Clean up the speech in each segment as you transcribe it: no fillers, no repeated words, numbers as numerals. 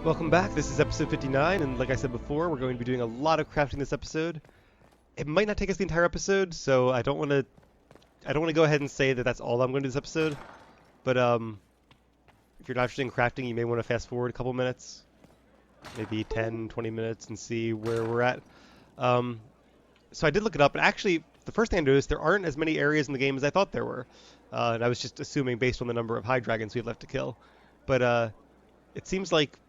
Welcome back. This is episode 59, and like I said before, we're going to be doing a lot of crafting this episode. It might not take us the entire episode, so I don't want to go ahead and say that that's all I'm going to do this episode. But if you're not interested in crafting, you may want to fast forward a couple minutes, maybe 10, 20 minutes, and see where we're at. So I did look it up, and actually, the first thing I noticed, there aren't as many areas in the game as I thought there were. And I was just assuming based on the number of high dragons we have left to kill. But it seems like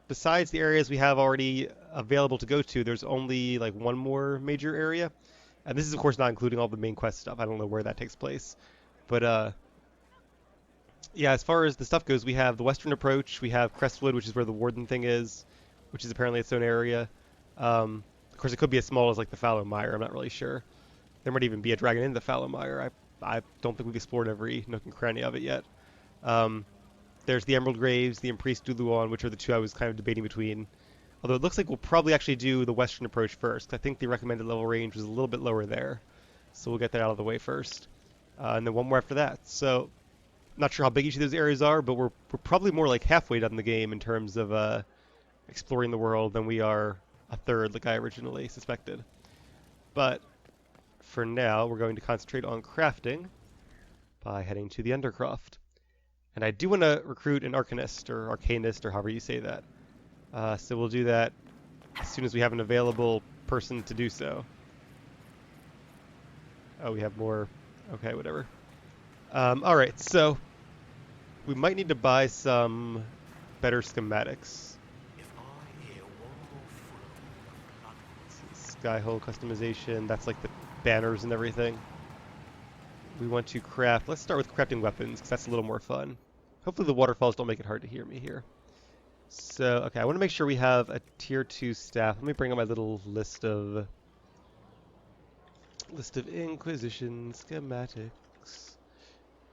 besides the areas we have already available to go to, there's only like one more major area. And this is of course not including all the main quest stuff. I don't know where that takes place. But yeah, as far as the stuff goes, we have the western approach, we have Crestwood, which is where the warden thing is, which is apparently its own area. Of course, it could be as small as like the Fallow Mire, I'm not really sure. There might even be a dragon in the Fallow Mire. I don't think we've explored every nook and cranny of it yet. There's the Emerald Graves, the Empriest Duluon, which are the two I was kind of debating between. Although it looks like we'll probably actually do the western approach first, 'cause I think the recommended level range was a little bit lower there. So we'll get that out of the way first. And then one more after that. So, not sure how big each of those areas are, but we're probably more like halfway done the game in terms of exploring the world than we are a third like I originally suspected. But for now, we're going to concentrate on crafting by heading to the Undercroft. And I do want to recruit an Arcanist, or Arcanist, or however you say that. So we'll do that as soon as we have an available person to do so. Oh, we have more. Okay, whatever. Alright, so we might need to buy some better schematics. Skyhole customization, that's like the banners and everything. We want to craft, let's start with crafting weapons, because that's a little more fun. Hopefully the waterfalls don't make it hard to hear me here. So, okay, I want to make sure we have a tier 2 staff. Let me bring up my little list of Inquisition schematics.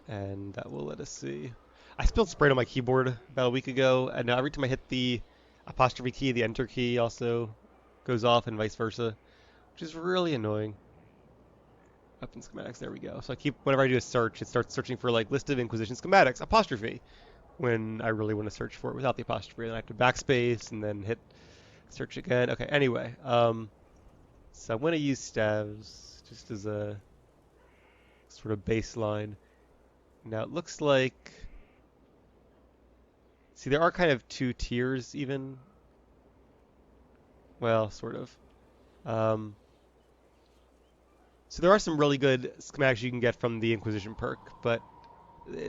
And that will let us see. I spilled Sprite on my keyboard about a week ago, and now every time I hit the apostrophe key, the enter key also goes off, and vice versa, which is really annoying. Weapon schematics, there we go. So whenever I do a search, it starts searching for like list of Inquisition schematics, apostrophe, when I really want to search for it without the apostrophe. Then I have to backspace and then hit search again. Okay, anyway, so I'm going to use staves just as a sort of baseline. Now it looks like, see, there are kind of two tiers even. Well, sort of. So there are some really good schematics you can get from the Inquisition perk, but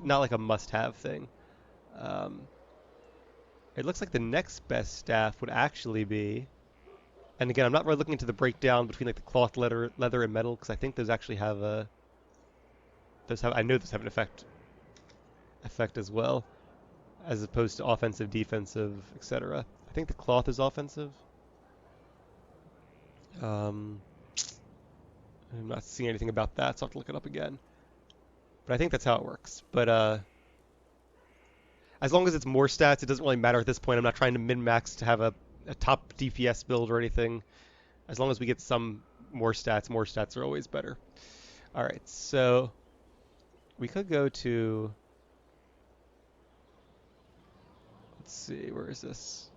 not like a must-have thing. It looks like the next best staff would actually be, and again, I'm not really looking into the breakdown between like the cloth, leather, and metal, because I think those actually have a, I know those have an effect as well, as opposed to offensive, defensive, etc. I think the cloth is offensive. I'm not seeing anything about that, so I'll have to look it up again. But I think that's how it works. But as long as it's more stats, it doesn't really matter at this point. I'm not trying to min-max to have a top DPS build or anything. As long as we get some more stats are always better. Alright, so we could go to, let's see, where is this?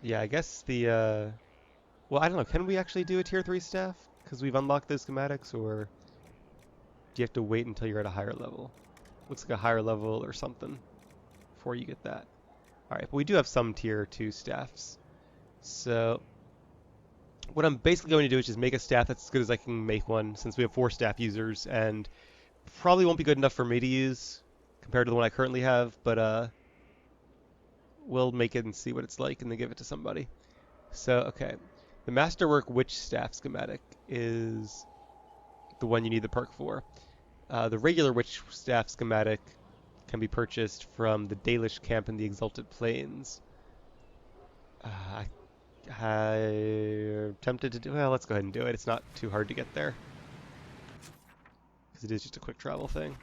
Yeah, I guess the, well, I don't know, can we actually do a tier 3 staff? Because we've unlocked those schematics, or do you have to wait until you're at a higher level? Looks like a higher level or something before you get that. Alright, but we do have some tier 2 staffs. So, what I'm basically going to do is just make a staff that's as good as I can make one, since we have 4 staff users, and probably won't be good enough for me to use compared to the one I currently have, but we'll make it and see what it's like and then give it to somebody. So, okay. The Masterwork Witch Staff schematic is the one you need the perk for. The regular Witch Staff schematic can be purchased from the Dalish camp in the Exalted Plains. I'm tempted to do, well, let's go ahead and do it. It's not too hard to get there, because it is just a quick travel thing.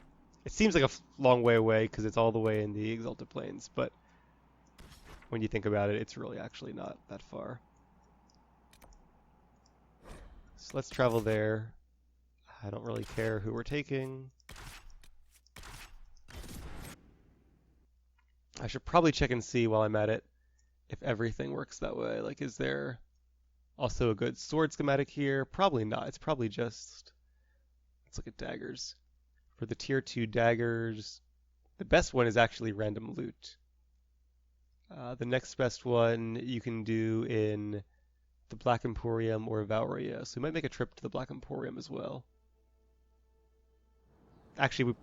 It seems like a long way away because it's all the way in the Exalted Plains, but when you think about it, it's really actually not that far. So let's travel there. I don't really care who we're taking. I should probably check and see while I'm at it if everything works that way. Like, is there also a good sword schematic here? Probably not. It's probably just... Let's look at daggers. For the tier 2 daggers, the best one is actually random loot. The next best one you can do in the Black Emporium or Valria. So we might make a trip to the Black Emporium as well. Actually, we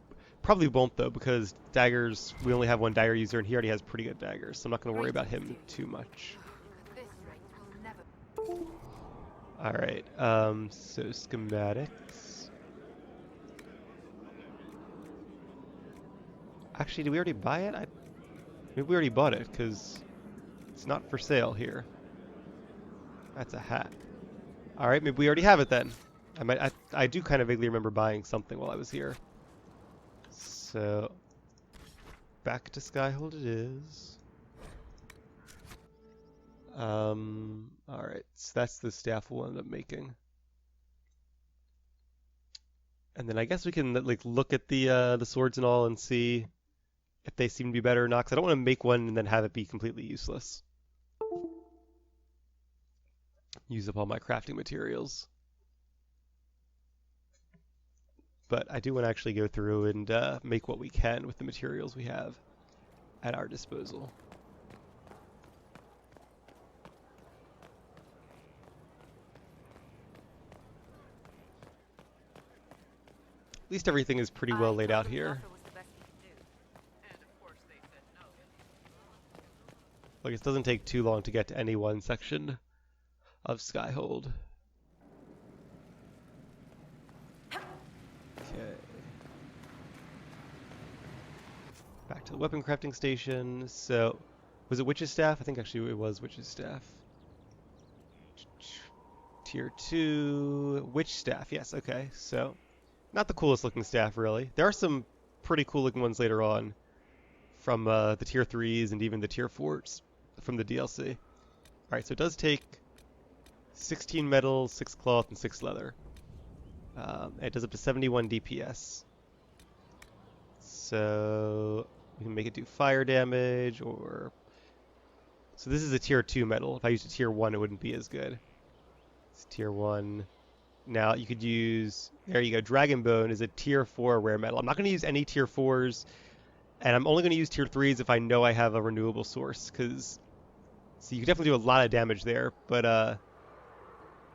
probably won't though, because daggers, we only have one dagger user and he already has pretty good daggers, so I'm not going to worry about him too much. Alright, so schematics. Actually, did we already buy it? Maybe we already bought it, because it's not for sale here. That's a hat. Alright, maybe we already have it then. I do kind of vaguely remember buying something while I was here. So, back to Skyhold it is. Alright, so that's the staff we'll end up making. And then I guess we can like look at the swords and all and see if they seem to be better or not, because I don't want to make one and then have it be completely useless. Use up all my crafting materials. But I do want to actually go through and make what we can with the materials we have at our disposal. At least everything is pretty well laid out here. Like, it doesn't take too long to get to any one section of Skyhold. Okay. Back to the weapon crafting station. So, was it Witch's Staff? I think actually it was Witch's Staff. Tier 2, Witch Staff, yes, okay. So, not the coolest looking staff, really. There are some pretty cool looking ones later on from the tier 3s and even the tier 4s from the DLC. Alright, so it does take 16 metal, 6 cloth, and 6 leather. It does up to 71 DPS. So we can make it do fire damage, or... So this is a tier 2 metal. If I used a tier 1, it wouldn't be as good. It's tier 1. Now you could use... There you go. Dragon Bone is a tier 4 rare metal. I'm not going to use any tier 4s, and I'm only going to use tier 3s if I know I have a renewable source, because... So you can definitely do a lot of damage there, but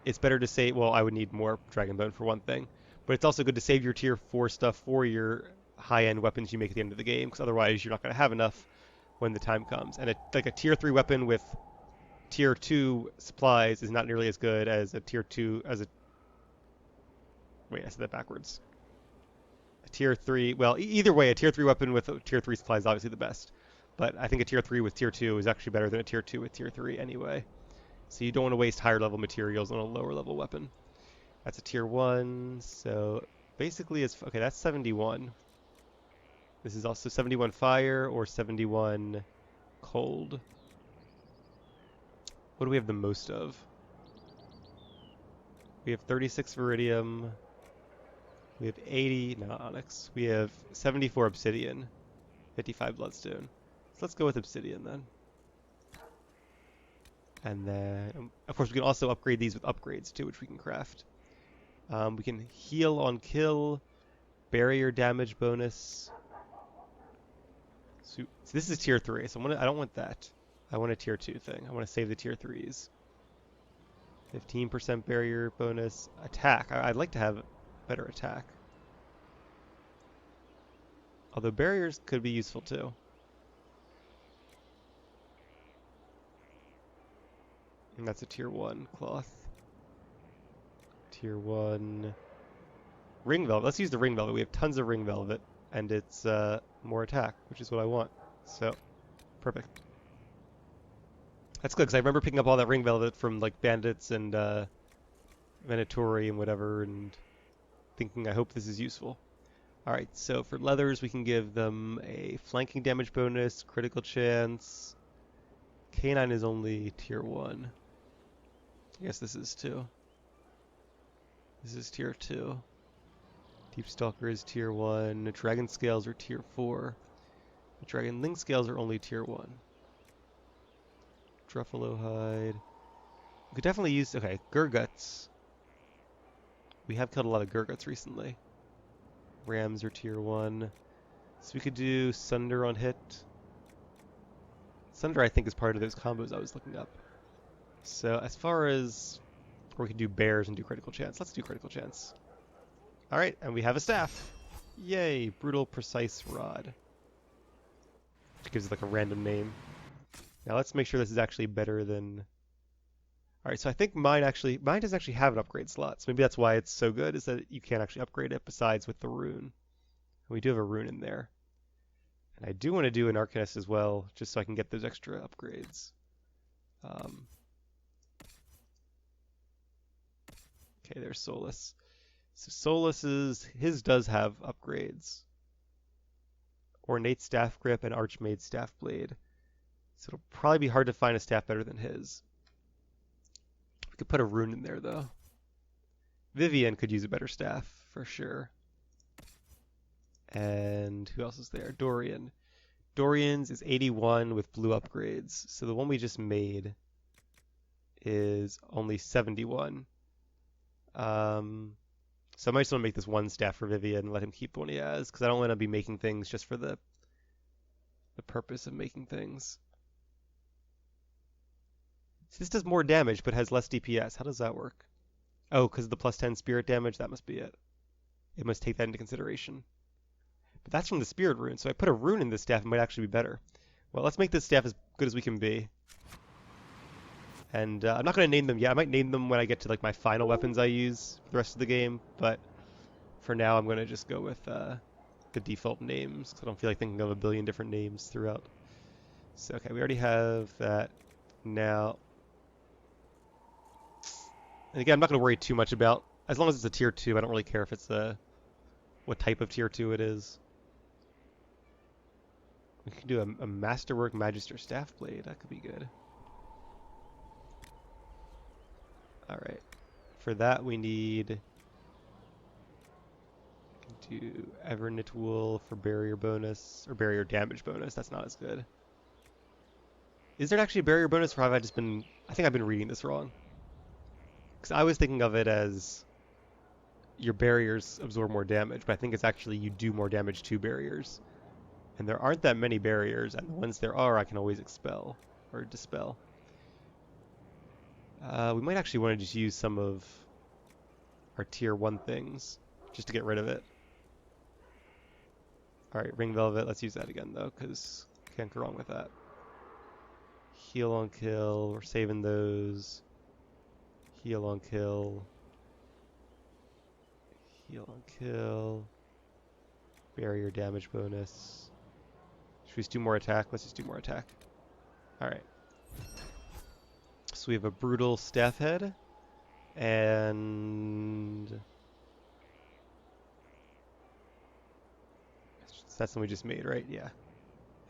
it's better to save... Well, I would need more Dragon Bone for one thing, but it's also good to save your tier 4 stuff for your high-end weapons you make at the end of the game, because otherwise you're not going to have enough when the time comes. And like a tier 3 weapon with tier 2 supplies is not nearly as good as a tier 2... Wait, I said that backwards. A tier 3... Well, either way, a tier 3 weapon with tier 3 supplies is obviously the best. But I think a tier 3 with tier 2 is actually better than a tier 2 with tier 3 anyway. So you don't want to waste higher level materials on a lower level weapon. That's a tier 1, so basically it's... Okay, that's 71. This is also 71 fire or 71 cold. What do we have the most of? We have 36 Viridium. We have 80... No, Onyx. We have 74 Obsidian. 55 Bloodstone. So let's go with Obsidian then. And then, of course, we can also upgrade these with upgrades too, which we can craft. We can heal on kill, barrier damage bonus. So this is tier 3, so I don't want that. I want a tier 2 thing. I want to save the tier 3s. 15% barrier bonus. Attack. I'd like to have better attack. Although barriers could be useful too. And that's a tier 1 cloth. Tier 1 ring velvet. Let's use the ring velvet. We have tons of ring velvet, and it's more attack, which is what I want. So, perfect. That's good, because I remember picking up all that ring velvet from like bandits and Venatori and whatever, and thinking, I hope this is useful. Alright, so for leathers, we can give them a flanking damage bonus, critical chance. Canine is only tier 1. I guess this is 2. This is tier 2. Deep Stalker is tier 1. Dragon Scales are tier 4. The Dragon Link Scales are only tier 1. Truffalo Hide. We could definitely use... Okay, Gurguts. We have killed a lot of Gurguts recently. Rams are tier 1. So we could do Sunder on hit. Sunder, I think, is part of those combos I was looking up. So as far as... Or we could do Bears and do Critical Chance. Let's do Critical Chance. Alright, and we have a staff. Yay! Brutal Precise Rod. Which gives it like a random name. Now let's make sure this is actually better than... Alright, so I think mine doesn't actually have an upgrade slot. So maybe that's why it's so good, is that you can't actually upgrade it besides with the rune. And we do have a rune in there. And I do want to do an Arcanist as well, just so I can get those extra upgrades. Okay, there's Solus. So Solus's, his does have upgrades. Ornate Staff Grip and Archmage Staff Blade. So it'll probably be hard to find a staff better than his. We could put a rune in there, though. Vivian could use a better staff, for sure. And who else is there? Dorian. Dorian's is 81 with blue upgrades. So the one we just made is only 71. So I might just want to make this one staff for Vivian and let him keep the one he has, because I don't want to be making things just for the purpose of making things. So this does more damage, but has less DPS. How does that work? Oh, because of the plus 10 spirit damage? That must be it. It must take that into consideration. But that's from the spirit rune, so I put a rune in this staff, it might actually be better. Well, let's make this staff as good as we can be. And I'm not going to name them yet. I might name them when I get to like my final weapons I use for the rest of the game, but for now I'm going to just go with the default names, because I don't feel like thinking of a billion different names throughout. So, okay, we already have that. Now, and again, I'm not going to worry too much about, as long as it's a tier 2, I don't really care if it's what type of tier 2 it is. We can do a Masterwork Magister Staff Blade. That could be good. Alright. For that we need... do Everknit Wool for barrier bonus, or barrier damage bonus. That's not as good. Is there actually a barrier bonus, or have I just been... I think I've been reading this wrong. Because I was thinking of it as your barriers absorb more damage, but I think it's actually you do more damage to barriers. And there aren't that many barriers, and the ones there are I can always expel, or dispel. We might actually want to just use some of our tier 1 things, just to get rid of it. Alright, Ring Velvet, let's use that again though, because can't go wrong with that. Heal on kill, we're saving those. Heal on kill. Heal on kill. Barrier damage bonus. Should we just do more attack? Let's just do more attack. Alright. So we have a brutal staff head. And... that's the one we just made, right? Yeah.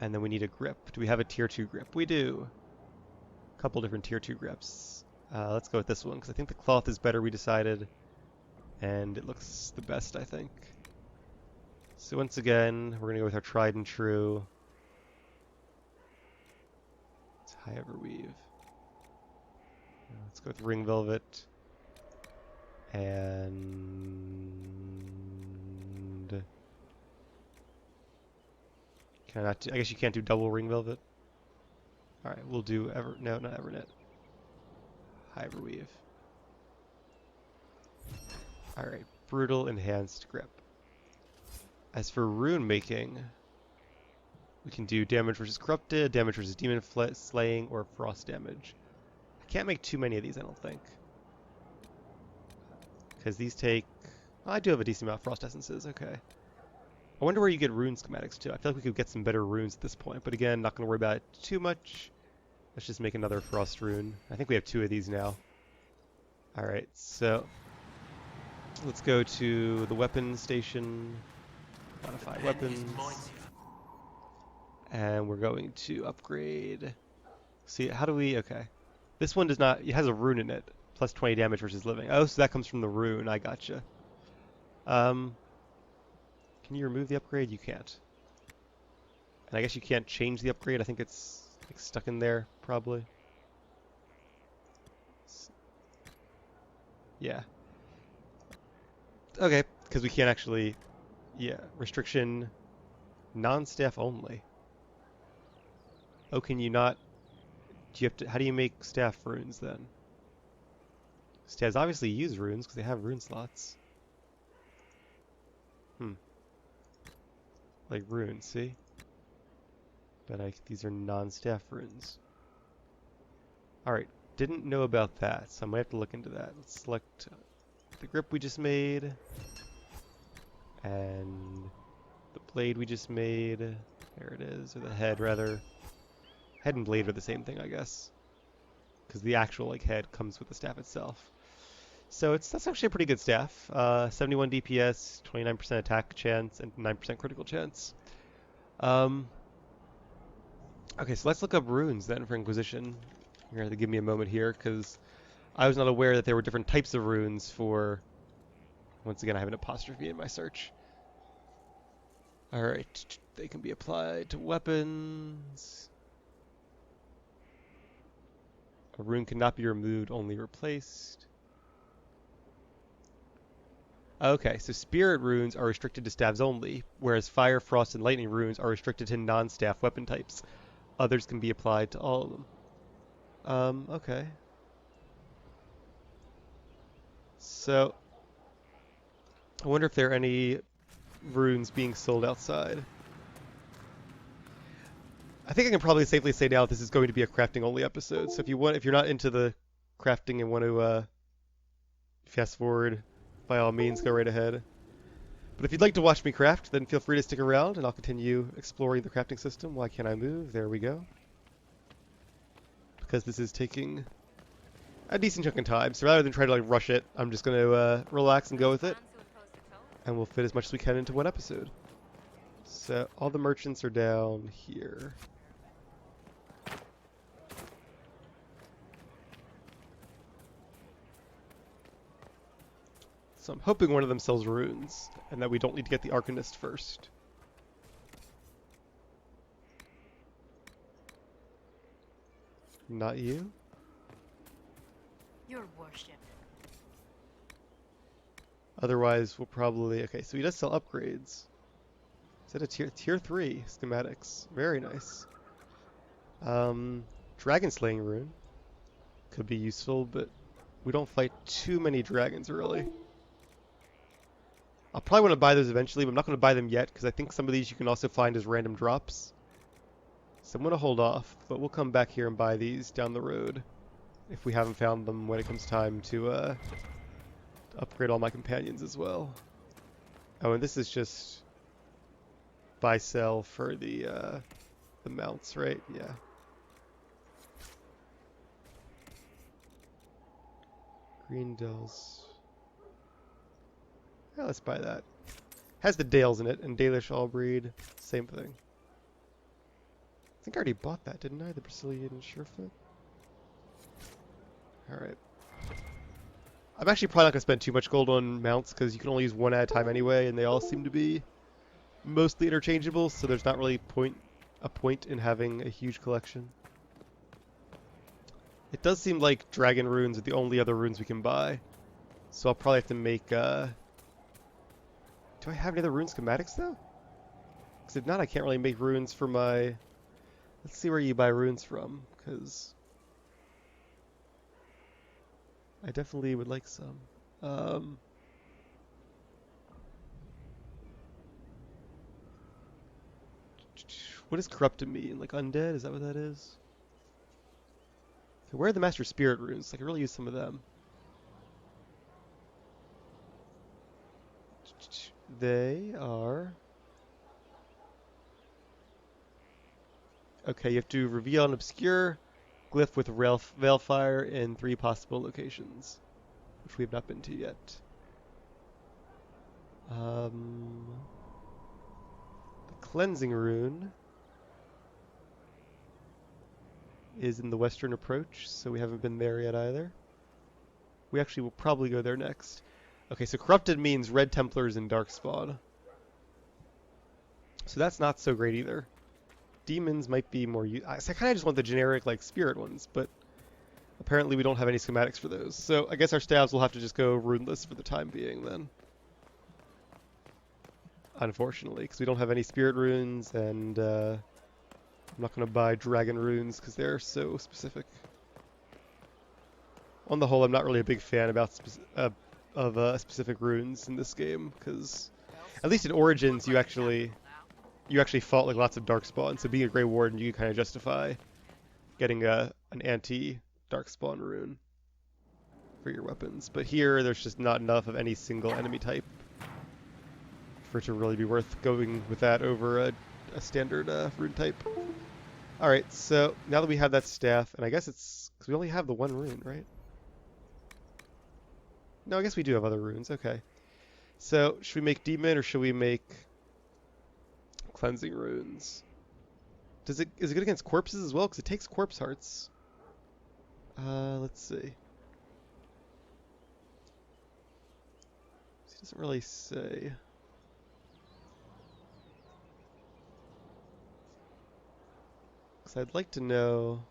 And then we need a grip. Do we have a tier 2 grip? We do. A couple different tier 2 grips. Let's go with this one, because I think the cloth is better, we decided. And it looks the best, I think. So once again, we're going to go with our tried and true. It's High Everweave. Let's go with Ring Velvet. And... can I not do... I guess you can't do double Ring Velvet. Alright, we'll do no, not Everknit. High Everweave. Alright, Brutal Enhanced Grip. As for rune making, we can do damage versus corrupted, damage versus demon slaying, or frost damage. I can't make too many of these, I don't think. Because these take... well, I do have a decent amount of frost essences, okay. I wonder where you get rune schematics too. I feel like we could get some better runes at this point, but again, not going to worry about it too much. Let's just make another frost rune. I think we have 2 of these now. Alright, so let's go to the weapon station. Modify weapons. And we're going to upgrade. See, how do we... okay. This one does not... it has a rune in it. Plus 20 damage versus living. Oh, so that comes from the rune. I gotcha. Can you remove the upgrade? You can't. And I guess you can't change the upgrade. I think it's like stuck in there, probably. Yeah. Okay, because we can't actually... Yeah, restriction, non-staff only. Oh, can you not... Do you have to... How do you make staff runes, then? Staffs obviously use runes, because they have rune slots. Like runes, see? But these are non-staff runes. Alright, didn't know about that, so I might have to look into that. Let's select the grip we just made. And the blade we just made. There it is, or the head, rather. Head and blade are the same thing, I guess. Because the actual head comes with the staff itself. So that's actually a pretty good staff. 71 DPS, 29% attack chance, and 9% critical chance. Okay, so let's look up runes then for Inquisition. You're going to have to give me a moment here, because I was not aware that there were different types of runes for... Once again, I have an apostrophe in my search. Alright, they can be applied to weapons. A rune cannot be removed, only replaced. Okay, so spirit runes are restricted to staves only, whereas fire, frost, and lightning runes are restricted to non-staff weapon types. Others can be applied to all of them. Okay. So, I wonder if there are any runes being sold outside. I think I can probably safely say now this is going to be a crafting only episode. So if you're not into the crafting and want to fast forward, by all means go right ahead. But if you'd like to watch me craft, then feel free to stick around and I'll continue exploring the crafting system. Why can't I move? There we go. Because this is taking a decent chunk of time, so rather than try to rush it, I'm just going to relax and go with it. And we'll fit as much as we can into one episode. So all the merchants are down here. So I'm hoping one of them sells runes, and that we don't need to get the Arcanist first. Not you? Your worship. Otherwise, we'll probably... Okay, so he does sell upgrades. Is that a tier 3 schematics? Very nice. Dragon slaying rune. Could be useful, but we don't fight too many dragons, really. I'll probably want to buy those eventually, but I'm not going to buy them yet, because I think some of these you can also find as random drops. So I'm going to hold off, but we'll come back here and buy these down the road, if we haven't found them when it comes time to upgrade all my companions as well. Oh, and this is just buy sell for the mounts, right? Yeah. Green Dells. Yeah, let's buy that. Has the Dales in it, and Dalish all breed, same thing. I think I already bought that, didn't I? The Brazilian Surefoot. Alright. I'm actually probably not going to spend too much gold on mounts, because you can only use one at a time anyway, and they all seem to be mostly interchangeable, so there's not really a point in having a huge collection. It does seem like dragon runes are the only other runes we can buy, so I'll probably have to make... Do I have any other rune schematics, though? Because if not, I can't really make runes for my... Let's see where you buy runes from, because... I definitely would like some. What does corrupted mean? Like undead? Is that what that is? Okay, where are the Master Spirit runes? I could really use some of them. They are... Okay, you have to reveal an obscure glyph with Veilfire in 3 possible locations, which we have not been to yet. The Cleansing Rune is in the Western Approach, so we haven't been there yet either. We actually will probably go there next. Okay, so Corrupted means Red Templars and Darkspawn. So that's not so great either. Demons might be more... I kind of just want the generic, like, spirit ones, but apparently we don't have any schematics for those. So I guess our staves will have to just go runeless for the time being then. Unfortunately, because we don't have any spirit runes, and I'm not going to buy dragon runes because they're so specific. On the whole, I'm not really a big fan about specific runes in this game, because at least in Origins you actually fought like lots of darkspawn, so being a Grey Warden you can kind of justify getting an anti-darkspawn rune for your weapons. But here there's just not enough of any single enemy type for it to really be worth going with that over a standard rune type. Alright, so now that we have that staff, and I guess it's because we only have the one rune, right? No, I guess we do have other runes. Okay. So, should we make demon or should we make cleansing runes? Is it good against corpses as well? Because it takes corpse hearts. Let's see. It doesn't really say. Because I'd like to know.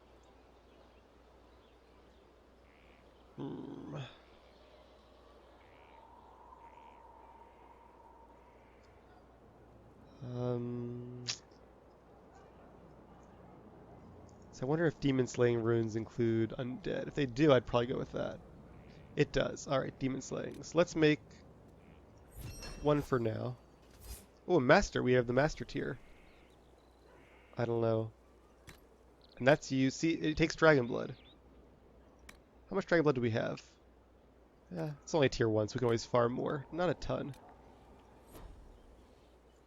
So I wonder if demon slaying runes include undead. If they do, I'd probably go with that. It does. Alright, demon slaying. So let's make one for now. Oh, a master. We have the master tier. I don't know. And that's you. See, it takes dragon blood. How much dragon blood do we have? Yeah, it's only tier 1, so we can always farm more. Not a ton.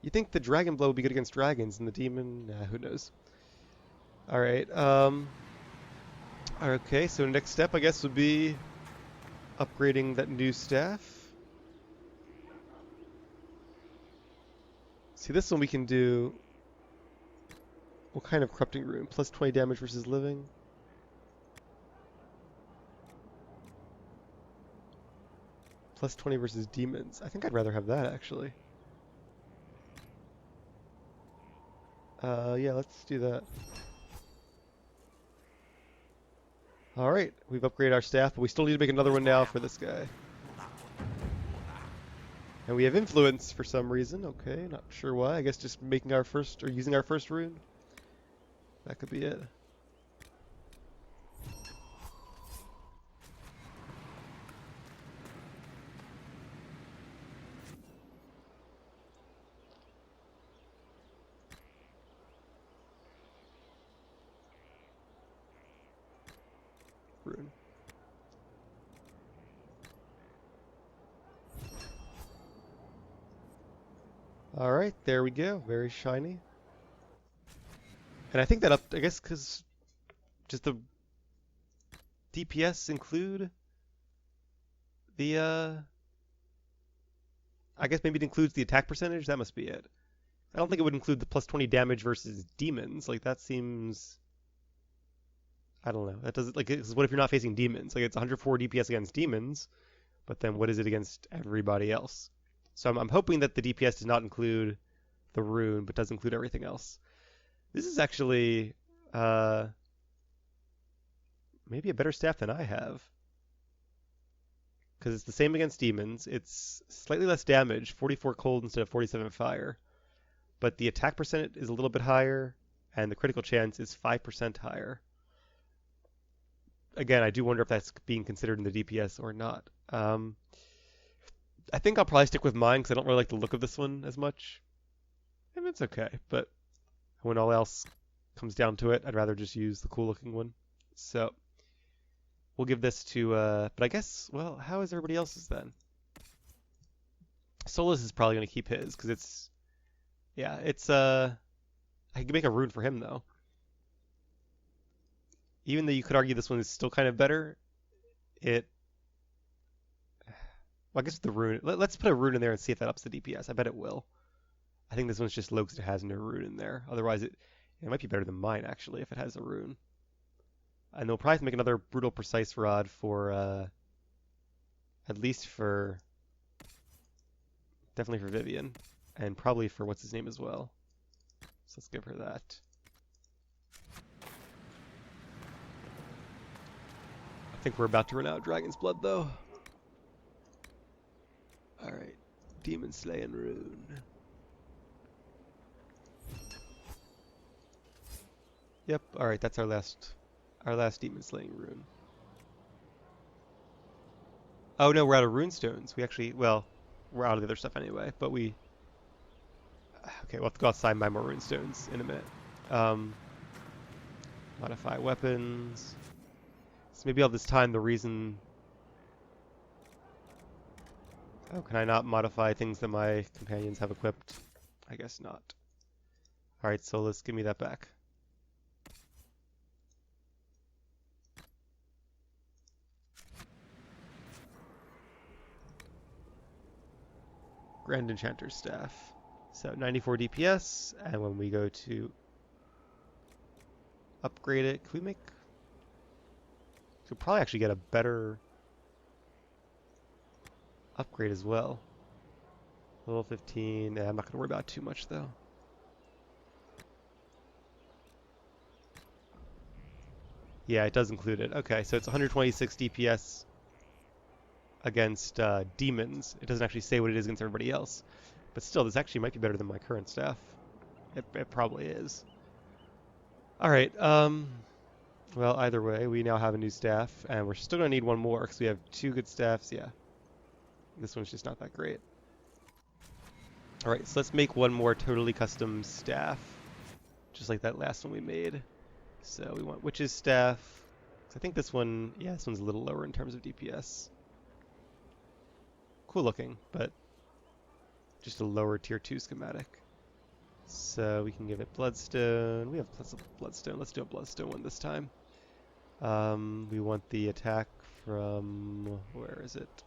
You think the dragon blood would be good against dragons, and the demon? Nah, who knows. Alright, okay, so next step, I guess, would be upgrading that new staff. See, this one we can do... What kind of corrupting rune? Plus 20 damage versus living? Plus 20 versus demons. I think I'd rather have that, actually. Yeah, let's do that. Alright, we've upgraded our staff, but we still need to make another one now for this guy. And we have influence for some reason. Okay, not sure why. I guess just making our first, or using our first rune. That could be it. Rune. Alright, there we go. Very shiny. And I think that I guess because just the DPS include the, I guess maybe it includes the attack percentage? That must be it. I don't think it would include the plus 20 damage versus demons. Like, that seems... I don't know. That doesn't, like, what if you're not facing demons? Like, it's 104 DPS against demons, but then what is it against everybody else? So I'm hoping that the DPS does not include the rune, but does include everything else. This is actually maybe a better staff than I have. Because it's the same against demons. It's slightly less damage, 44 cold instead of 47 fire. But the attack percent is a little bit higher, and the critical chance is 5% higher. Again, I do wonder if that's being considered in the DPS or not. I think I'll probably stick with mine because I don't really like the look of this one as much. I mean, it's okay, but when all else comes down to it, I'd rather just use the cool looking one. So we'll give this to, but I guess, well, how is everybody else's then? Solus is probably going to keep his because it's, yeah, it's, I can make a rune for him though. Even though you could argue this one is still kind of better, well, I guess the rune, let's put a rune in there and see if that ups the DPS. I bet it will. I think this one's just low because it has no rune in there. Otherwise, it might be better than mine, actually, if it has a rune. And they'll probably have to make another brutal precise rod for, at least for, definitely for Vivian. And probably for what's his name as well. So let's give her that. I think we're about to run out of Dragon's Blood, though. Alright. Demon Slaying Rune. Yep, alright, that's our last Demon Slaying Rune. Oh no, we're out of runestones. We actually, well, we're out of the other stuff anyway, but we... Okay, we'll have to go outside and buy more runestones in a minute. Modify weapons. So maybe all this time the reason... Oh, can I not modify things that my companions have equipped? I guess not. Alright, so let's give me that back. Grand Enchanter's Staff. So 94 DPS, and when we go to upgrade it, can we make... Could probably actually get a better upgrade as well. Level 15, I'm not going to worry about it too much though. Yeah, it does include it. Okay, so it's 126 DPS against demons. It doesn't actually say what it is against everybody else. But still, this actually might be better than my current staff. It probably is. Alright, well, either way, we now have a new staff, and we're still going to need one more, because we have 2 good staffs, yeah. This one's just not that great. Alright, so let's make one more totally custom staff, just like that last one we made. So we want Witch's Staff. I think this one, yeah, this one's a little lower in terms of DPS. Cool looking, but just a lower tier 2 schematic. So we can give it Bloodstone. We have plus of Bloodstone. Let's do a Bloodstone one this time. We want the attack from, where is it?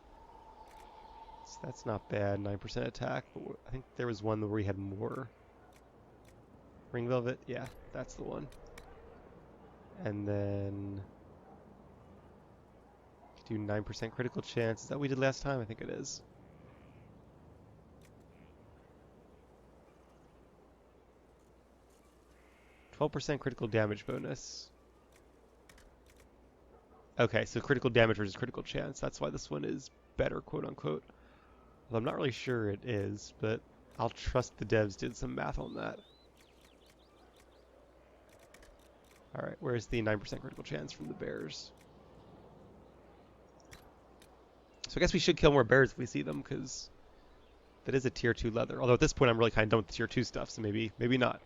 So that's not bad, 9% attack, but I think there was one where we had more. Ring Velvet? Yeah, that's the one. And then do 9% critical chance. Is that what we did last time? I think it is. %, critical damage bonus. Okay, so critical damage versus critical chance. That's why this one is better, quote unquote. Well, I'm not really sure it is, but I'll trust the devs did some math on that. Alright, where's the 9% critical chance from the bears? So I guess we should kill more bears if we see them, because that is a tier 2 leather. Although at this point I'm really kind of done with the tier 2 stuff, so maybe not.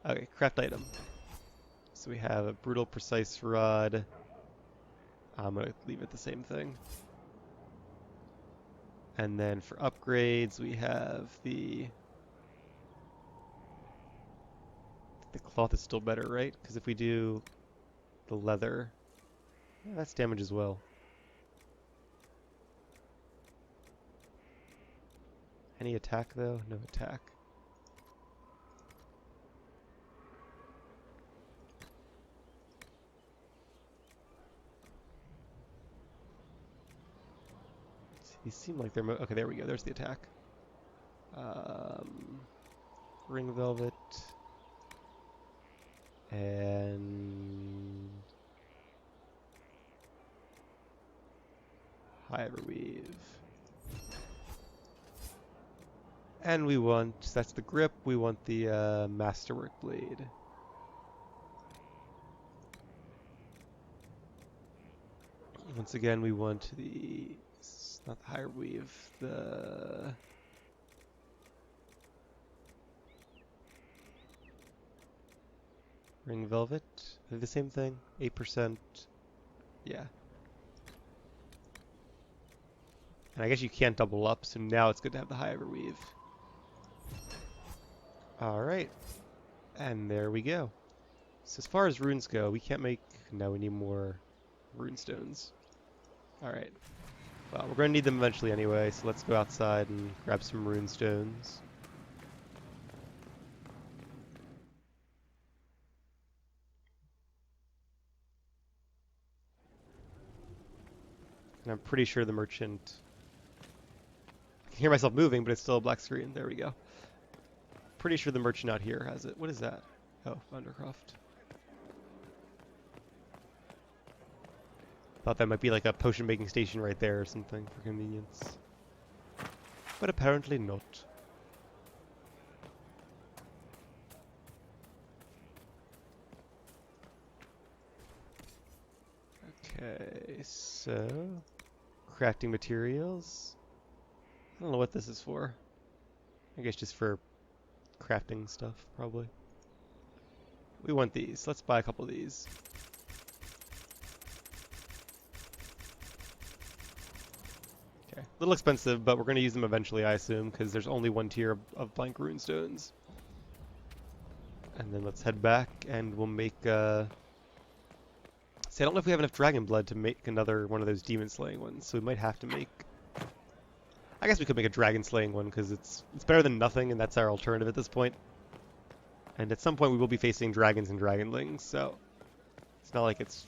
Okay, craft item. So we have a brutal precise rod. I'm going to leave it the same thing. And then for upgrades we have the cloth is still better, right? Because if we do the leather, yeah, that's damage as well. Any attack though? No attack. These seem like they're okay, there we go. There's the attack. Ring Velvet. And Hyperweave. And we want, that's the grip, we want the Masterwork Blade. Once again, we want the, not the Hyperweave, the Ring Velvet. Are they the same thing? 8%. Yeah. And I guess you can't double up, so now it's good to have the Hyperweave. Alright. And there we go. So as far as runes go, we can't make... No, we need more runestones. Alright. Well, we're going to need them eventually anyway, so let's go outside and grab some runestones. And I'm pretty sure the merchant... I can hear myself moving, but it's still a black screen. There we go. pretty sure the merchant out here has it. What is that? Oh, Undercroft. Thought that might be like a potion making station right there or something for convenience. But apparently not. Okay, so crafting materials. I don't know what this is for. I guess just for crafting stuff, probably. We want these. Let's buy a couple of these. Okay, a little expensive, but we're going to use them eventually, I assume, because there's only one tier of blank rune stones. And then let's head back, and we'll make, see, I don't know if we have enough dragon blood to make another one of those demon slaying ones, so we might have to make... I guess we could make a dragon slaying one, because it's better than nothing, and that's our alternative at this point. And at some point we will be facing dragons and dragonlings, so it's not like it's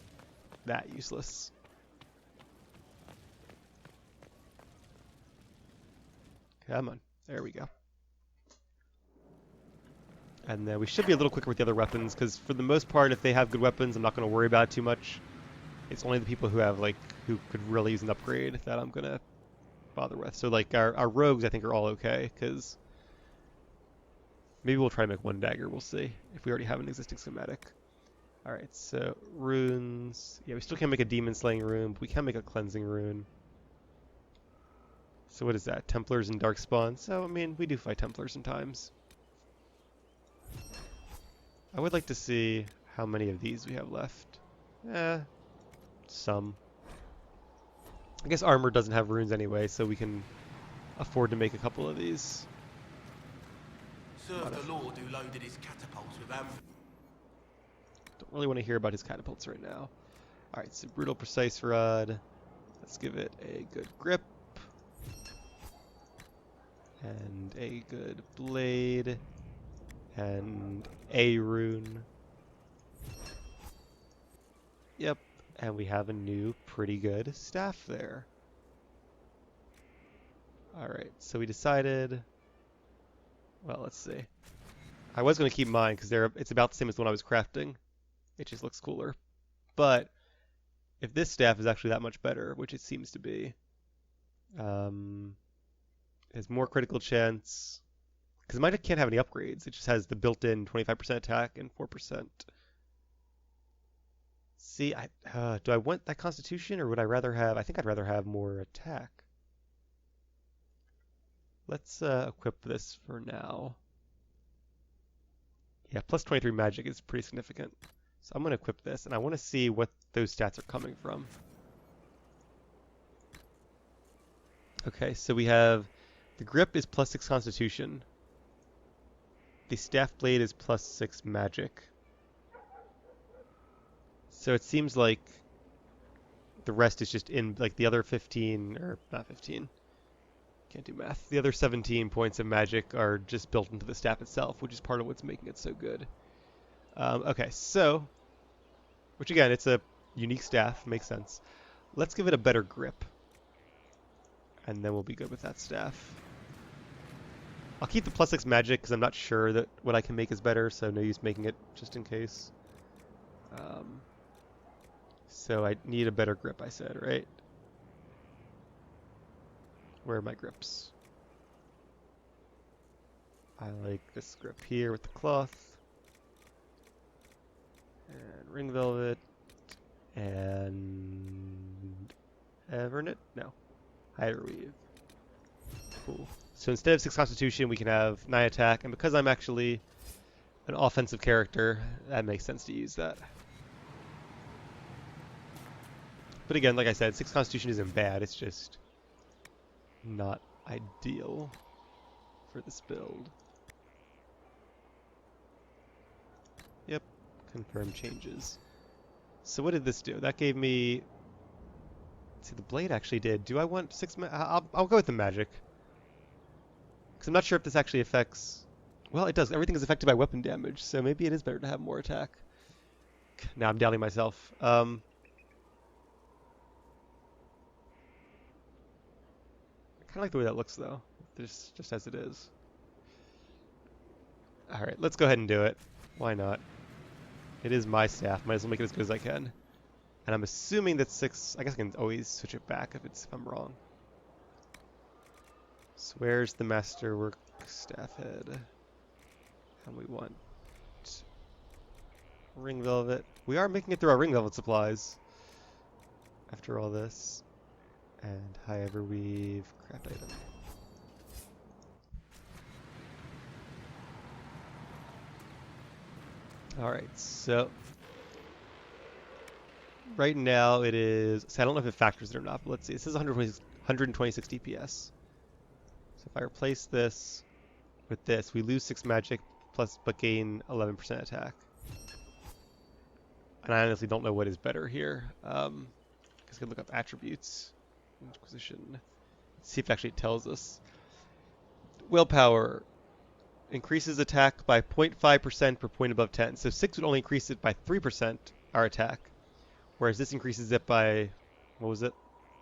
that useless. Come on. There we go. And then we should be a little quicker with the other weapons, because for the most part, if they have good weapons, I'm not going to worry about it too much. It's only the people who have, like, who could really use an upgrade that I'm going to bother with. So, like, our rogues, I think, are all okay, because maybe we'll try to make one dagger. We'll see if we already have an existing schematic. Alright, so runes. Yeah, we still can't make a demon slaying rune, but we can make a cleansing rune. So what is that? Templars and Darkspawn. So, I mean, we do fight Templars sometimes. I would like to see how many of these we have left. Some. I guess armor doesn't have runes anyway, so we can afford to make a couple of these. Serve the Lord who loaded his catapults with ammo. Don't really want to hear about his catapults right now. Alright, so brutal precise rod. Let's give it a good grip. And a good blade. And a rune. Yep, and we have a new pretty good staff there. Alright, so we decided... Well, let's see. I was going to keep mine because it's about the same as the one I was crafting. It just looks cooler. But if this staff is actually that much better, which it seems to be, it has more critical chance. Because mine can't have any upgrades. It just has the built-in 25% attack and 4%. See, do I want that constitution or would I rather have... I think I'd rather have more attack. Let's equip this for now. Yeah, plus 23 magic is pretty significant. So I'm going to equip this, and I want to see what those stats are coming from. Okay, so we have... The grip is plus 6 constitution. The staff blade is plus 6 magic. So it seems like the rest is just in, like the other 15, or not 15. Can't do math. The other 17 points of magic are just built into the staff itself, which is part of what's making it so good. Okay, so, which again, it's a unique staff, makes sense. Let's give it a better grip. And then we'll be good with that staff. I'll keep the plus 6 magic because I'm not sure that what I can make is better, so no use making it just in case. So I need a better grip, I said, right? Where are my grips? I like this grip here with the cloth. And ring velvet. And Evernet? No. Hider weave. Cool. So instead of 6 constitution, we can have 9 attack. And because I'm actually an offensive character, that makes sense to use that. But again, like I said, 6 constitution isn't bad. It's just not ideal for this build. Yep, confirm changes. So what did this do? That gave me... See, the blade actually did. Do I want 6 I'll go with the magic. Because I'm not sure if this actually affects... Well, it does. Everything is affected by weapon damage, so maybe it is better to have more attack. Now I'm doubting myself. I kind of like the way that looks, though. Just as it is. Alright, let's go ahead and do it. Why not? It is my staff. Might as well make it as good as I can. And I'm assuming that 6... I guess I can always switch it back if I'm wrong. So where's the masterwork staff head? And we want ring velvet. We are making it through our ring velvet supplies after all this. And high everweave, craft item. Alright, so right now it is, so I don't know if it factors it or not, but let's see. It says 126 DPS. So if I replace this with this, we lose 6 magic plus but gain 11% attack. And I honestly don't know what is better here. I guess I could look up attributes. Inquisition. See if it actually tells us. Willpower increases attack by 0.5% per point above 10. So 6 would only increase it by 3%, our attack. Whereas this increases it by, what was it,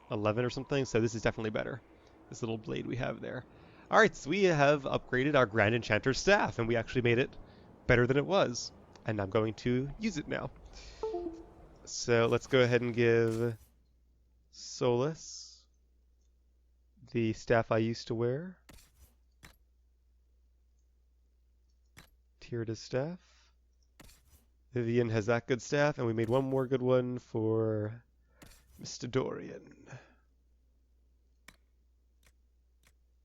11 or something? So this is definitely better. This little blade we have there. Alright, so we have upgraded our Grand Enchanter's staff, and we actually made it better than it was. And I'm going to use it now. So let's go ahead and give Solus the staff I used to wear. Thedas staff. Vivian has that good staff, and we made one more good one for Mr. Dorian.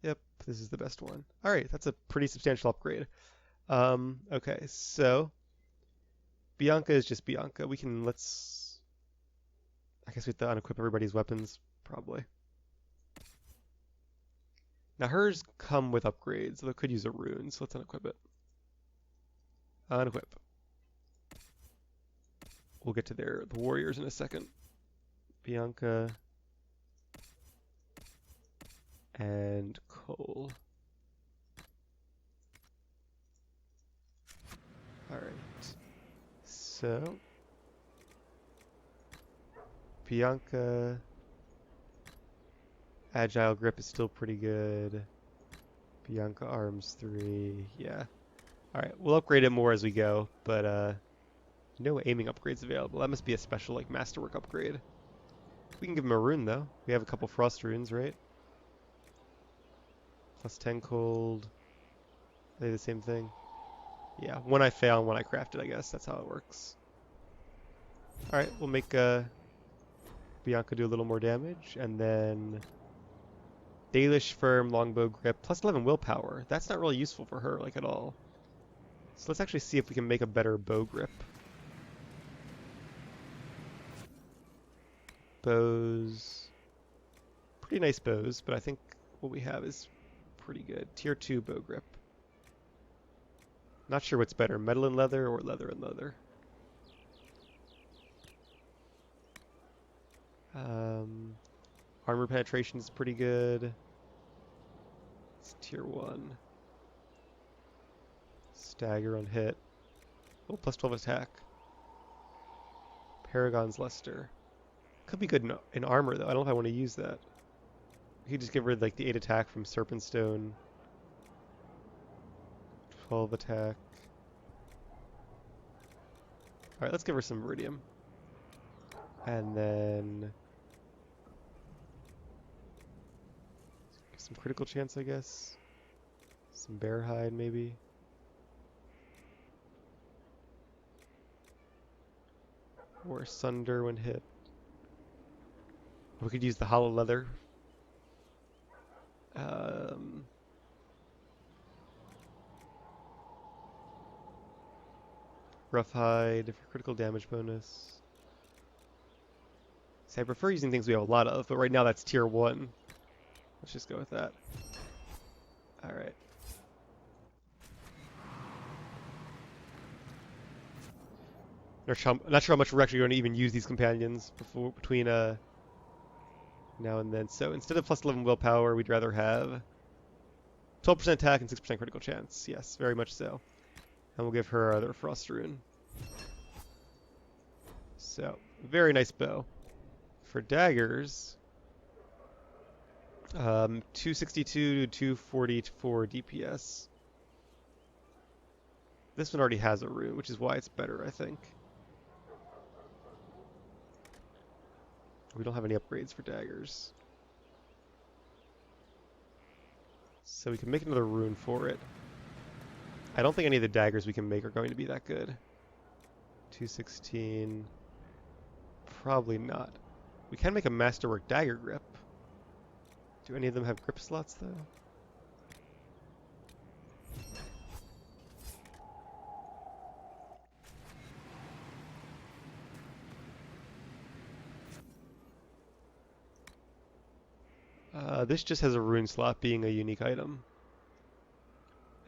Yep, this is the best one. Alright, that's a pretty substantial upgrade. Okay, so Bianca is just Bianca. I guess we have to unequip everybody's weapons, probably. Now hers come with upgrades, so they could use a rune, so let's unequip it. Unequip. We'll get to the warriors in a second. Bianca and Cole. Alright. So Bianca Agile grip is still pretty good. Bianca arms 3, yeah. Alright, we'll upgrade it more as we go, but no aiming upgrades available. That must be a special like masterwork upgrade. We can give him a rune though. We have a couple frost runes, right? Plus 10 cold. Are they the same thing? Yeah, one I fail and one I crafted, I guess. That's how it works. Alright, we'll make Bianca do a little more damage, and then Dalish firm longbow grip plus 11 willpower. That's not really useful for her like at all. So let's actually see if we can make a better bow grip. Bows. Pretty nice bows, but I think what we have is pretty good. Tier 2 bow grip. Not sure what's better, metal and leather or leather and leather. Armor penetration is pretty good. It's tier 1. Stagger on hit. Oh, plus 12 attack. Paragon's Luster. Could be good in armor, though. I don't know if I want to use that. We could just give her like the 8 attack from Serpentstone. 12 attack. Alright, let's give her some Meridium. And then some critical chance, I guess. Some Bear Hide, maybe. Or Sunder when hit. We could use the Hollow Leather. Rough Hide for critical damage bonus. See, I prefer using things we have a lot of, but right now that's tier 1. Let's just go with that. Alright. Not sure how much we're actually going to even use these companions between now and then. So instead of plus 11 willpower, we'd rather have 12% attack and 6% critical chance. Yes, very much so. And we'll give her our other frost rune. So, very nice bow. For daggers, 262 to 244 DPS. This one already has a rune, which is why it's better, I think. We don't have any upgrades for daggers. So we can make another rune for it. I don't think any of the daggers we can make are going to be that good. 216. Probably not. We can make a masterwork dagger grip. Do any of them have grip slots, though? This just has a rune slot being a unique item.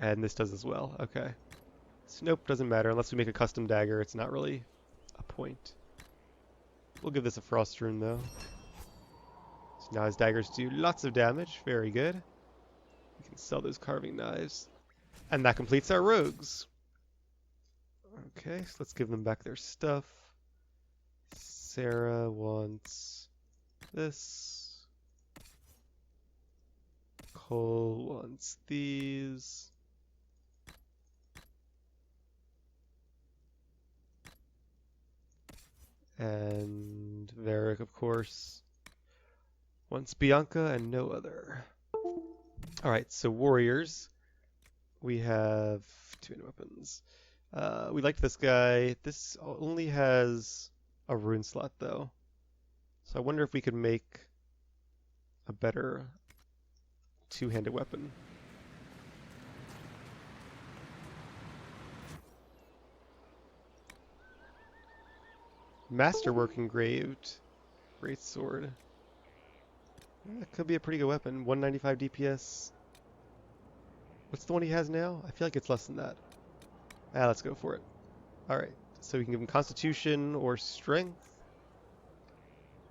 And this does as well. Okay. So nope, doesn't matter. Unless we make a custom dagger, it's not really a point. We'll give this a frost rune, though. So now his daggers do lots of damage. Very good. We can sell those carving knives. And that completes our rogues. Okay, so let's give them back their stuff. Sarah wants this. Cole wants these. And Varric, of course, wants Bianca and no other. Alright, so warriors. We have 2 weapons. We liked this guy. This only has a rune slot, though. So I wonder if we could make a better two-handed weapon. Masterwork engraved. Great sword. That could be a pretty good weapon. 195 DPS. What's the one he has now? I feel like it's less than that. Let's go for it. Alright, so we can give him Constitution or Strength.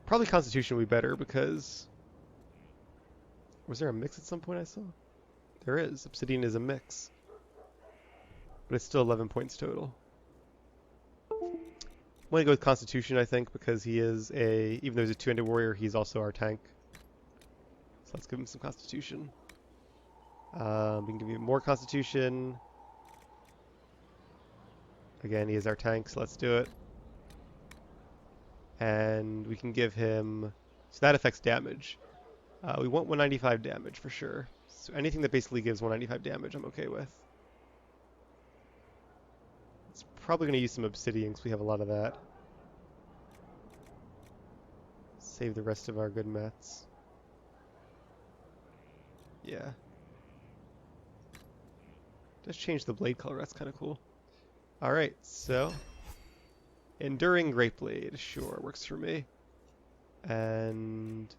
Probably Constitution would be better because... Was there a mix at some point I saw? There is. Obsidian is a mix. But it's still 11 points total. I'm going to go with Constitution, I think, because he is a... Even though he's a two-handed warrior, he's also our tank. So let's give him some Constitution. We can give you more Constitution. Again, he is our tank, so let's do it. And we can give him... So that affects damage. We want 195 damage for sure. So anything that basically gives 195 damage, I'm okay with. It's probably going to use some obsidian because we have a lot of that. Save the rest of our good mats. Yeah. Just change the blade color, that's kind of cool. Alright, so... Enduring Great Blade, sure, works for me. And...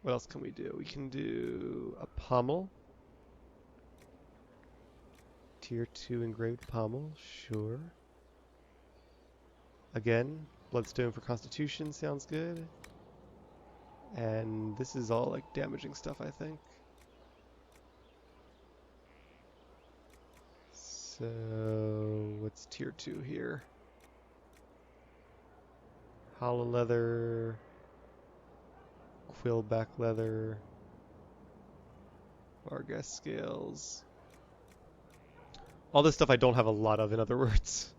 What else can we do? We can do a pommel. Tier 2 engraved pommel, sure. Again, bloodstone for Constitution sounds good. And this is all like damaging stuff, I think. So, what's tier 2 here? Hollow leather, quill back leather, Vargas scales. All this stuff I don't have a lot of, in other words.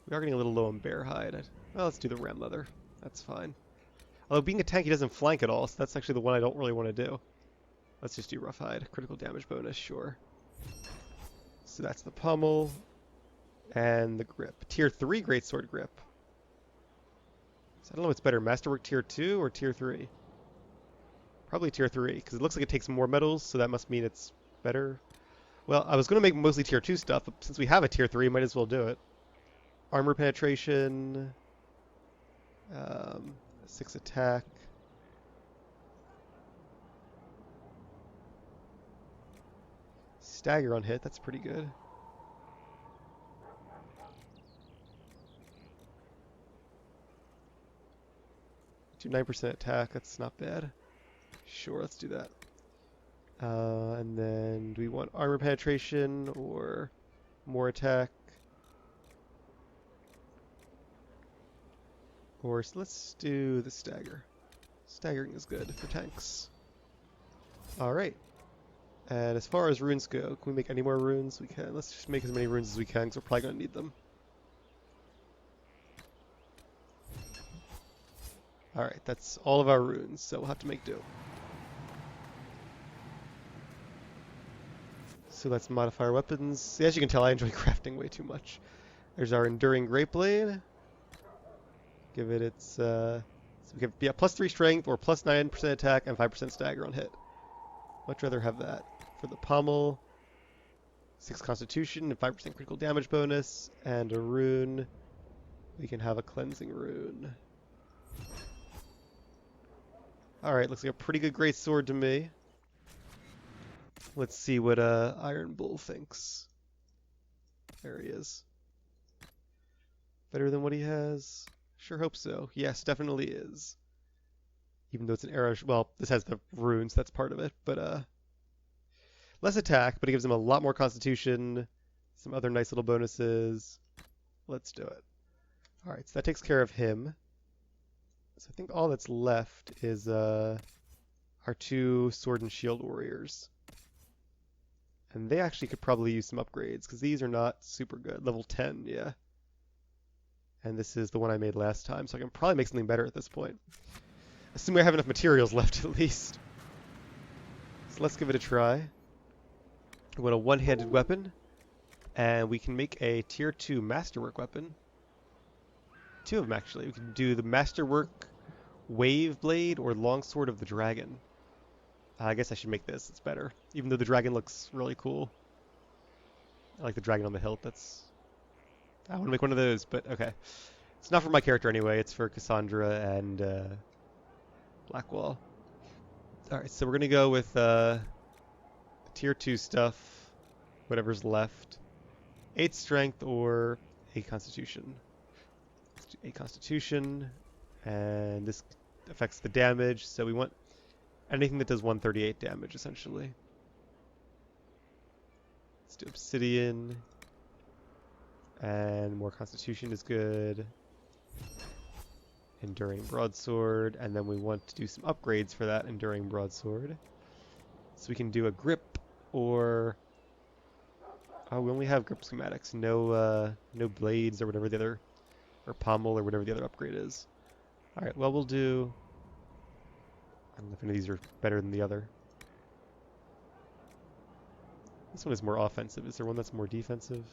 We are getting a little low on bear hide. Well, let's do the ram leather. That's fine. Although being a tank, he doesn't flank at all, so that's actually the one I don't really want to do. Let's just do rough hide. Critical damage bonus, sure. So that's the pommel. And the grip. Tier 3 greatsword grip. So I don't know what's better, Masterwork Tier 2 or Tier 3? Probably Tier 3, because it looks like it takes more metals, so that must mean it's better. Well, I was going to make mostly Tier 2 stuff, but since we have a Tier 3, might as well do it. Armor penetration. 6 attack. Stagger on hit, that's pretty good. Do 9% attack, that's not bad. Sure, let's do that. And then, do we want armor penetration or more attack? Or let's do the stagger. Staggering is good for tanks. Alright. And as far as runes go, can we make any more runes? We can. Let's just make as many runes as we can, because we're probably going to need them. Alright, that's all of our runes, so we'll have to make do. So let's modify our weapons. As you can tell, I enjoy crafting way too much. There's our Enduring Great Blade. Give it its, so we have +3 strength, or +9% attack, and 5% stagger on hit. Much rather have that. For the pommel, 6 constitution, and 5% critical damage bonus, and a rune. We can have a cleansing rune. Alright, looks like a pretty good great sword to me. Let's see what Iron Bull thinks. There he is. Better than what he has? Sure hope so. Yes, definitely is. Even though it's an arrow, well, this has the runes, that's part of it, but less attack, but it gives him a lot more constitution, some other nice little bonuses. Let's do it. Alright, so that takes care of him. So I think all that's left is our 2 sword and shield warriors. And they actually could probably use some upgrades, because these are not super good. Level 10, yeah. And this is the one I made last time, so I can probably make something better at this point. Assuming I have enough materials left, at least. So let's give it a try. We want a one-handed weapon, and we can make a tier 2 masterwork weapon. 2 of them, actually. We can do the masterwork wave blade or longsword of the dragon. I guess I should make this. It's better. Even though the dragon looks really cool. I like the dragon on the hilt. I want to make one of those, but okay. It's not for my character anyway. It's for Cassandra and Blackwall. Alright, so we're going to go with tier 2 stuff. Whatever's left. 8 strength or 8 constitution. Let's do 8 constitution. And this affects the damage, so we want anything that does 138 damage, essentially. Let's do obsidian. And more constitution is good. Enduring broadsword. And then we want to do some upgrades for that enduring broadsword. So we can do a grip or... Oh, we only have grip schematics. No blades or whatever the other... Or pommel or whatever the other upgrade is. Alright, well we'll do... I don't know if any of these are better than the other. This one is more offensive. Is there one that's more defensive?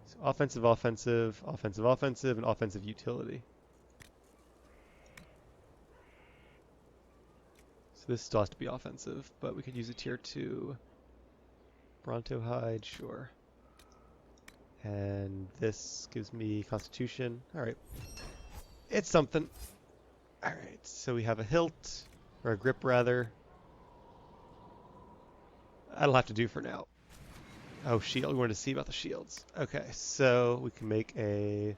So offensive, offensive, offensive, offensive, and offensive utility. So this still has to be offensive, but we could use a tier 2. Bronto hide, sure. And this gives me constitution. Alright. It's something. Alright, so we have a hilt, or a grip rather. That'll have to do for now. Oh, shield. We wanted to see about the shields. Okay, so we can make a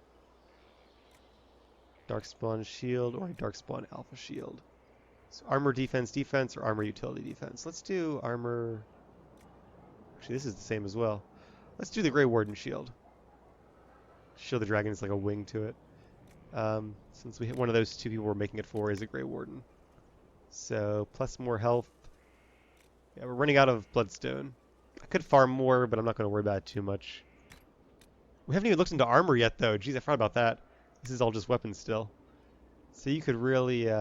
Darkspawn shield or a Darkspawn alpha shield. So armor defense defense or armor utility defense. Let's do armor... Actually, this is the same as well. Let's do the Grey Warden shield. Shield the dragon is like a wing to it. Since we hit one of those 2 people we're making it for is a Grey Warden. So, plus more health. Yeah, we're running out of Bloodstone. I could farm more, but I'm not going to worry about it too much. We haven't even looked into armor yet, though. Jeez, I forgot about that. This is all just weapons still. So you could really,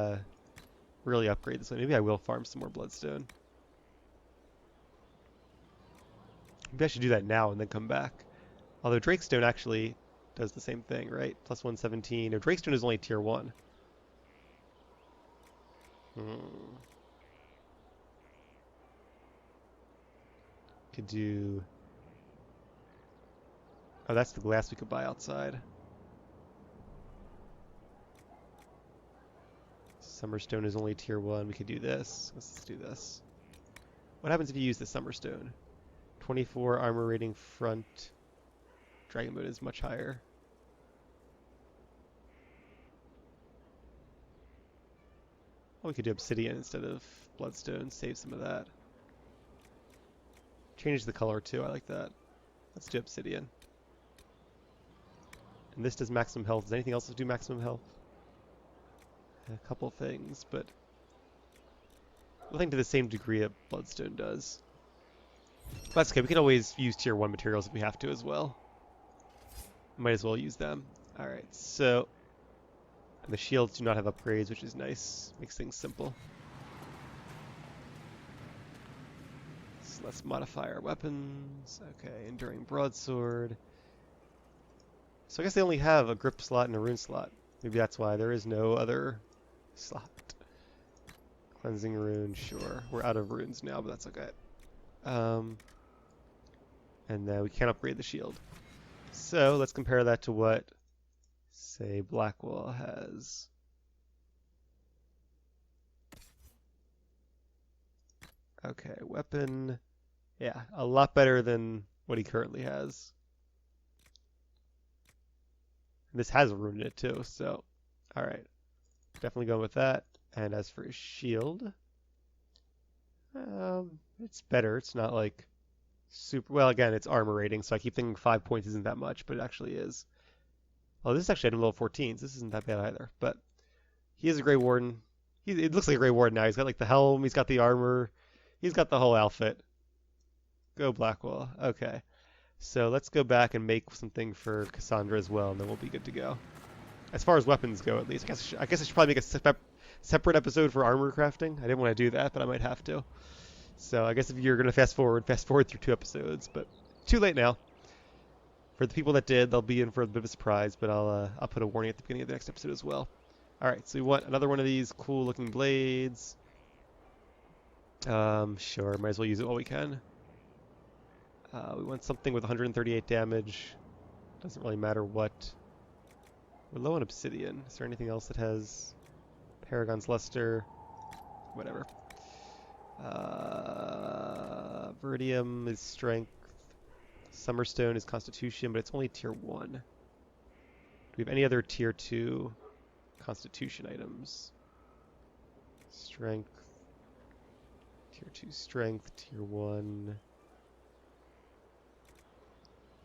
really upgrade this one. Maybe I will farm some more Bloodstone. Maybe I should do that now and then come back. Although Drakestone actually does the same thing, right? Plus 117. No, Drakestone is only tier 1. Could do... Oh, that's the glass we could buy outside. Summerstone is only tier 1. We could do this. Let's do this. What happens if you use the Summerstone? 24 armor rating front. Dragon mode is much higher. Well, we could do obsidian instead of bloodstone. Save some of that. Change the color too. I like that. Let's do obsidian. And this does maximum health. Does anything else do maximum health? A couple things, but Nothing to the same degree that Bloodstone does. But that's okay, we can always use tier 1 materials if we have to as well. Might as well use them. Alright, so... And the shields do not have upgrades, which is nice. Makes things simple. So let's modify our weapons. Okay, Enduring Broadsword. So I guess they only have a grip slot and a rune slot. Maybe that's why there is no other slot. Cleansing rune, sure. We're out of runes now, but that's okay. And then we can't upgrade the shield. So let's compare that to what, say, Blackwall has. Okay, weapon. Yeah, a lot better than what he currently has. This has a rune in it too, so alright. Definitely going with that. And as for his shield, it's better. It's not like super... Well, again, it's armor rating, so I keep thinking 5 points isn't that much, but it actually is. Oh, this is actually at level 14s. This isn't that bad either. But he is a Grey Warden. It looks like a Grey Warden now. He's got like the helm, he's got the armor, he's got the whole outfit. Go Blackwall. Okay. So let's go back and make something for Cassandra as well, and then we'll be good to go. As far as weapons go, at least. I guess I should probably make a separate episode for armor crafting. I didn't want to do that, but I might have to. So I guess if you're going to fast forward through 2 episodes, but too late now. For the people that did, they'll be in for a bit of a surprise, but I'll put a warning at the beginning of the next episode as well. Alright, so we want another one of these cool looking blades. Sure, might as well use it while we can. We want something with 138 damage. Doesn't really matter what. We're low on obsidian. Is there anything else that has Paragon's Luster? Whatever. Viridium is strength. Summerstone is constitution, but it's only tier 1. Do we have any other tier 2 constitution items? Strength. Tier 2 strength, tier 1.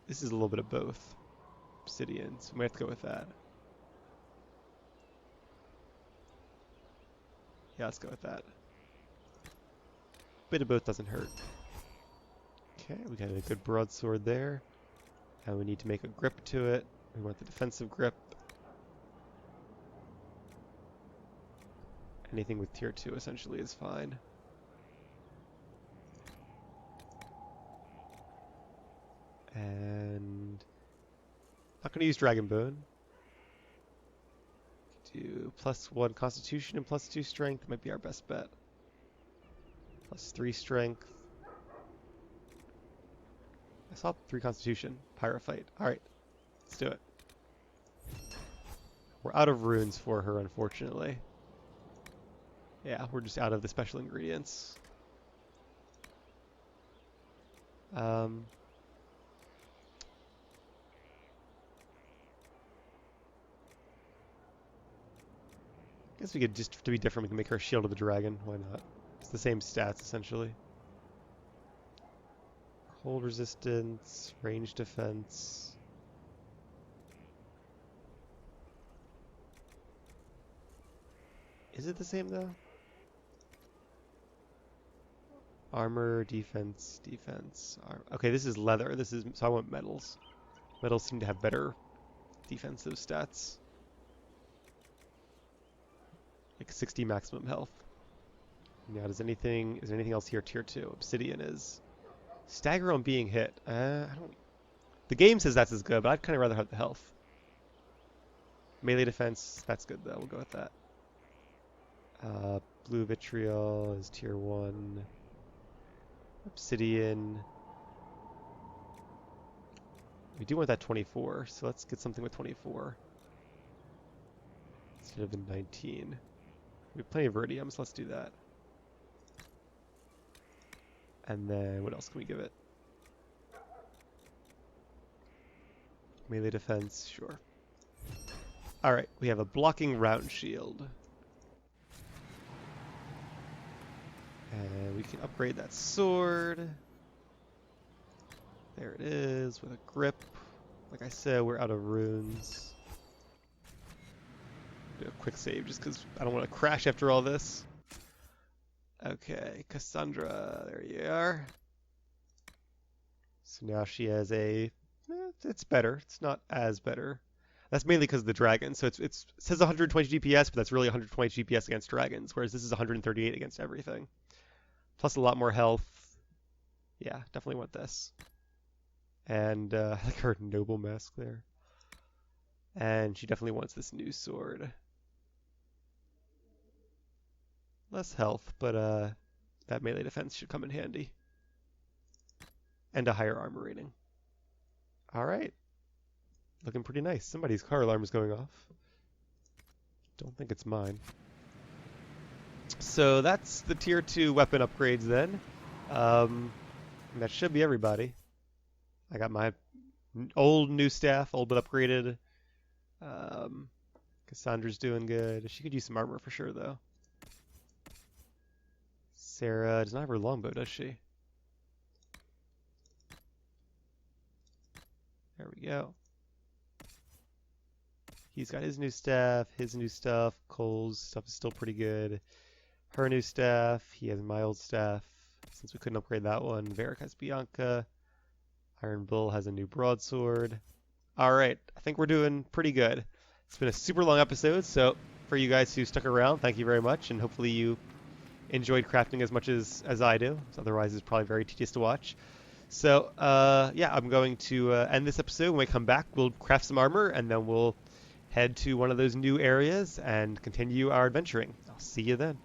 This is a little bit of both. Obsidian, so we might have to go with that. Yeah, let's go with that. Bit of both doesn't hurt. Okay, we got a good broadsword there. And we need to make a grip to it. We want the defensive grip. Anything with tier 2 essentially is fine. And not going to use Dragon Bone. Do +1 Constitution and +2 Strength might be our best bet. +3 Strength. I saw 3 Constitution. Pyrophyte. Alright, let's do it. We're out of runes for her, unfortunately. Yeah, we're just out of the special ingredients. Guess we could just, to be different, we can make her Shield of the Dragon. Why not? It's the same stats, essentially. Hold resistance, range defense. Is it the same, though? Armor, defense, defense. Okay, this is leather. This is, so I want metals. Metals seem to have better defensive stats. Like 60 maximum health. Now, is there anything else here? Tier 2. Obsidian is. Stagger on being hit. I don't. The game says that's as good, but I'd kind of rather have the health. Melee defense, that's good though. We'll go with that. Blue vitriol is tier 1. Obsidian. We do want that 24, so let's get something with 24 instead of the 19. We have plenty of Viridium, so let's do that. And then what else can we give it? Melee defense, sure. Alright, we have a blocking round shield. And we can upgrade that sword. There it is, with a grip. Like I said, we're out of runes. Do a quick save just because I don't want to crash after all this. Okay, Cassandra, there you are. So now she has a, it's better. It's not as better. That's mainly because of the dragon. So it says 120 GPS, but that's really 120 GPS against dragons, whereas this is 138 against everything. Plus a lot more health. Yeah, definitely want this. And I like her noble mask there. And she definitely wants this new sword. Less health, but that melee defense should come in handy. And a higher armor rating. Alright. Looking pretty nice. Somebody's car alarm is going off. Don't think it's mine. So that's the tier 2 weapon upgrades then. That should be everybody. I got my old new staff, old but upgraded. Cassandra's doing good. She could use some armor for sure though. Sarah does not have her longbow, does she? There we go. He's got his new staff, his new stuff. Cole's stuff is still pretty good. Her new staff. He has my old staff, since we couldn't upgrade that one. Varric has Bianca. Iron Bull has a new broadsword. Alright, I think we're doing pretty good. It's been a super long episode, so for you guys who stuck around, thank you very much, and hopefully you enjoyed crafting as much as I do. Otherwise, it's probably very tedious to watch. So, yeah, I'm going to end this episode. When we come back, we'll craft some armor, and then we'll head to one of those new areas and continue our adventuring. I'll see you then.